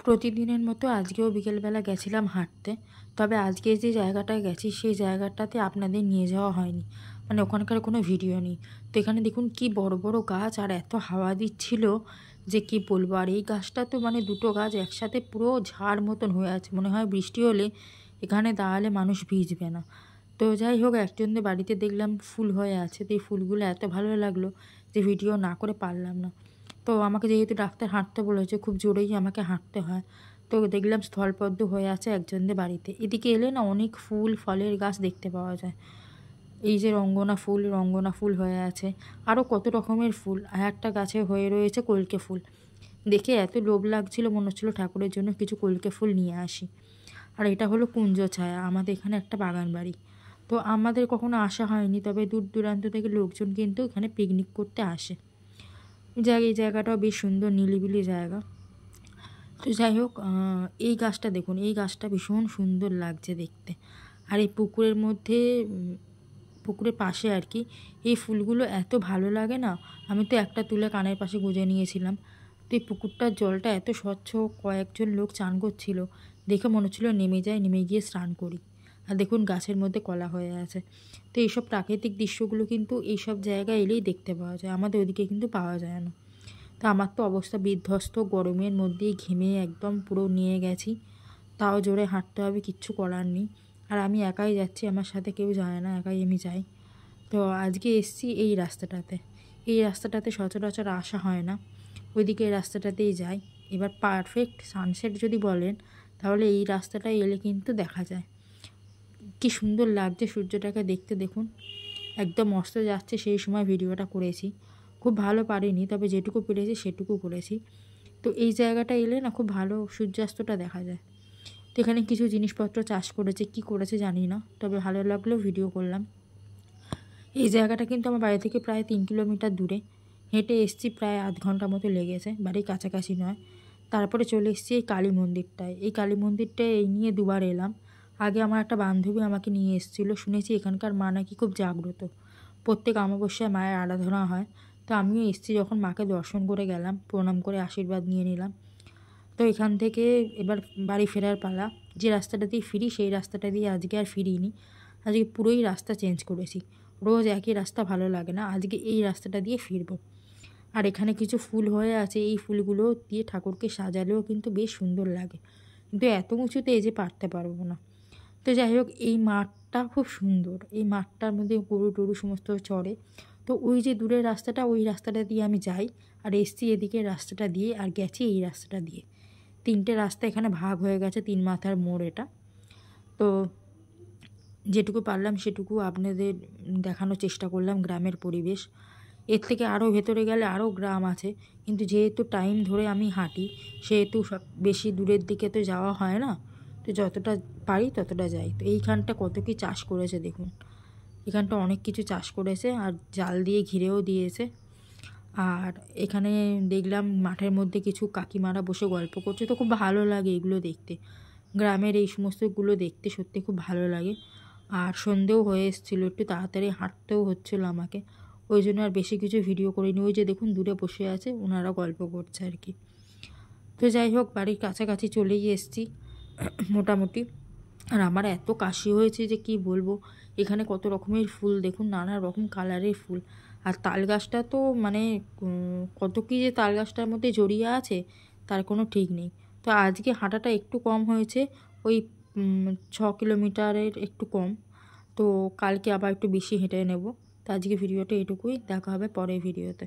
প্রতিদিনের মতো আজকেও বিকেলবেলা গেছিলাম হাঁটতে। তবে আজকে যে জায়গাটায় গেছি সেই জায়গাটাতে আপনাদের নিয়ে যাওয়া হয়নি। মানে ওখানকার কোনো ভিডিও নেই। তো এখানে দেখুন কি বড় বড় গাছ, আর এত হাওয়া দিচ্ছিল যে কি বলবো। আর এই গাছটা তো মানে দুটো গাছ একসাথে পুরো ঝাড় মতন হয়ে আছে, মনে হয় বৃষ্টি হলে এখানে দাঁড়ালে মানুষ ভিজবে না। তো যাই হোক, একজনদের বাড়িতে দেখলাম ফুল হয়ে আছে, তো এই ফুলগুলো এত ভালো লাগলো যে ভিডিও না করে পারলাম না। তো আমাকে যেহেতু ডাক্তার হাঁটতে বলেছে, খুব জোরেই আমাকে হাঁটতে হয়। তো দেখলাম স্থলপদ্ম হয়ে আছে একজনদের বাড়িতে। এদিকে এলে না অনেক ফুল ফলের গাছ দেখতে পাওয়া যায়। এই যে রঙ্গনা ফুল হয়ে আছে, আরও কত রকমের ফুল। আর একটা গাছে হয়ে রয়েছে কলকে ফুল। দেখে এত লোভ লাগছিল, মনে হচ্ছিলো ঠাকুরের জন্য কিছু কলকে ফুল নিয়ে আসি। আর এটা হলো কুঞ্জ ছায়া, আমাদের এখানে একটা বাগান বাড়ি। তো আমাদের কখনো আসা হয়নি, তবে দূর দূরান্ত থেকে লোকজন কিন্তু এখানে পিকনিক করতে আসে। এই জায়গাটাও বেশ সুন্দর, নিরিবিলি জায়গা। তো যাই হোক, এই গাছটা দেখুন, এই গাছটা ভীষণ সুন্দর লাগছে দেখতে। আর এই পুকুরের মধ্যে, পুকুরের পাশে আর কি, এই ফুলগুলো এত ভালো লাগে না। আমি তো একটা তুলে কানের পাশে গুঁজে নিয়েছিলাম। তো এই পুকুরটার জলটা এত স্বচ্ছ, কয়েকজন লোক চান করছিল, দেখে মনে হচ্ছিলো নেমে গিয়ে স্নান করি। আর দেখুন গাছের মধ্যে কলা হয়ে আছে। তো এইসব প্রাকৃতিক দৃশ্যগুলো কিন্তু এইসব জায়গায় এলেই দেখতে পাওয়া যায়, আমাদের ওদিকে কিন্তু পাওয়া যায় না। তো আমার তো অবস্থা বিধ্বস্ত, গরমের মধ্যেই ঘেমে একদম পুরো নিয়ে গেছি। তাও জোরে হাঁটতে হবে, কিচ্ছু করার নেই। আর আমি একাই যাচ্ছি, আমার সাথে কেউ যায় না, একাই আমি যাই। তো আজকে এসছি এই রাস্তাটাতে। এই রাস্তাটাতে সচরাচর আসা হয় না, ওইদিকে এই রাস্তাটাতেই যাই। এবার পারফেক্ট সানসেট যদি বলেন, তাহলে এই রাস্তাটায় এলে কিন্তু দেখা যায়। কি সুন্দর লাগছে সূর্যটাকে দেখতে, দেখুন একদম অস্ত যাচ্ছে সেই সময় ভিডিওটা করেছি। খুব ভালো পারিনি, তবে যেটুকু পেরেছি সেটুকু করেছি। তো এই জায়গাটা এলে না খুব ভালো সূর্যাস্তটা দেখা যায়। তো এখানে কিছু জিনিসপত্র চাষ করেছে, কি করেছে জানি না, তবে ভালো লাগলো, ভিডিও করলাম। এই জায়গাটা কিন্তু আমার বাড়ি থেকে প্রায় 3 কিলোমিটার দূরে। হেঁটে এসছি, প্রায় আধ ঘন্টা মতো লেগেছে, বাড়ির কাছাকাছি নয়। তারপরে চলে এসেছি এই কালী মন্দিরটায়। এই কালী মন্দিরটায় এই নিয়ে দুবার এলাম। আগে আমার একটা বান্ধবী আমাকে নিয়ে এসেছিলো, শুনেছি এখানকার মা নাকি খুব জাগ্রত, প্রত্যেক অমাবস্যায় মায়ের আরাধনা হয়। তো আমিও এসেছি যখন, মাকে দর্শন করে গেলাম, প্রণাম করে আশীর্বাদ নিয়ে নিলাম। তো এখান থেকে এবার বাড়ি ফেরার পালা। যে রাস্তাটা দিয়ে ফিরি সেই রাস্তাটা দিয়ে আজকে আর ফিরিনি, আজকে পুরোই রাস্তা চেঞ্জ করেছি। রোজ একই রাস্তা ভালো লাগে না, আজকে এই রাস্তাটা দিয়ে ফিরবো। আর এখানে কিছু ফুল হয়ে আছে, এই ফুলগুলো দিয়ে ঠাকুরকে সাজালেও কিন্তু বেশ সুন্দর লাগে, কিন্তু এত উঁচুতে এই যে পারতে পারবো না। তো যাই হোক, এই মাঠটা খুব সুন্দর, এই মাঠটার মধ্যে গরু টরু সমস্ত চড়ে। তো ওই যে দূরের রাস্তাটা, ওই রাস্তাটা দিয়ে আমি যাই, আর এসছি এদিকে রাস্তাটা দিয়ে, আর গেছি এই রাস্তাটা দিয়ে। 3টে রাস্তা এখানে ভাগ হয়ে গেছে, 3 মাথার মোড় এটা। তো যেটুকু পারলাম সেটুকু আপনাদের দেখানোর চেষ্টা করলাম, গ্রামের পরিবেশ। এর থেকে আরও ভেতরে গেলে আরও গ্রাম আছে, কিন্তু যেহেতু টাইম ধরে আমি হাঁটি, সেহেতু সব বেশি দূরের দিকে তো যাওয়া হয় না। তো যতটা পারি ততটা যাই। তো এইখানটা কত কি চাষ করেছে দেখুন, এখানটা অনেক কিছু চাষ করেছে, আর জাল দিয়ে ঘিরেও দিয়েছে। আর এখানে দেখলাম মাঠের মধ্যে কিছু কাকিমারা বসে গল্প করছে, তো খুব ভালো লাগে এগুলো দেখতে। গ্রামের এই সমস্তগুলো দেখতে সত্যি খুব ভালো লাগে। আর সন্ধেও হয়ে এসেছিলো, একটু তাড়াতাড়ি হাঁটতেও হচ্ছিলো আমাকে, ওই জন্য আর বেশি কিছু ভিডিও করিনি। ওই যে দেখুন দূরে বসে আছে, ওনারা গল্প করছে আর কি। তো যাই হোক, বাড়ির কাছাকাছি চলেই এসেছি মোটামুটি। আর আমার এত কাশি হয়েছে যে কি বলবো। এখানে কত রকমের ফুল দেখুন, নানা রকম কালারের ফুল। আর তাল গাছটা তো মানে কত কী যে তাল গাছটার মধ্যে জড়িয়ে আছে তার কোনো ঠিক নেই। তো আজকে হাঁটাটা একটু কম হয়েছে, ওই 6 কিলোমিটারের একটু কম। তো কালকে আবার একটু বেশি হেঁটে নেব। তো আজকে ভিডিওটা এটুকুই, দেখা হবে পরের ভিডিওতে।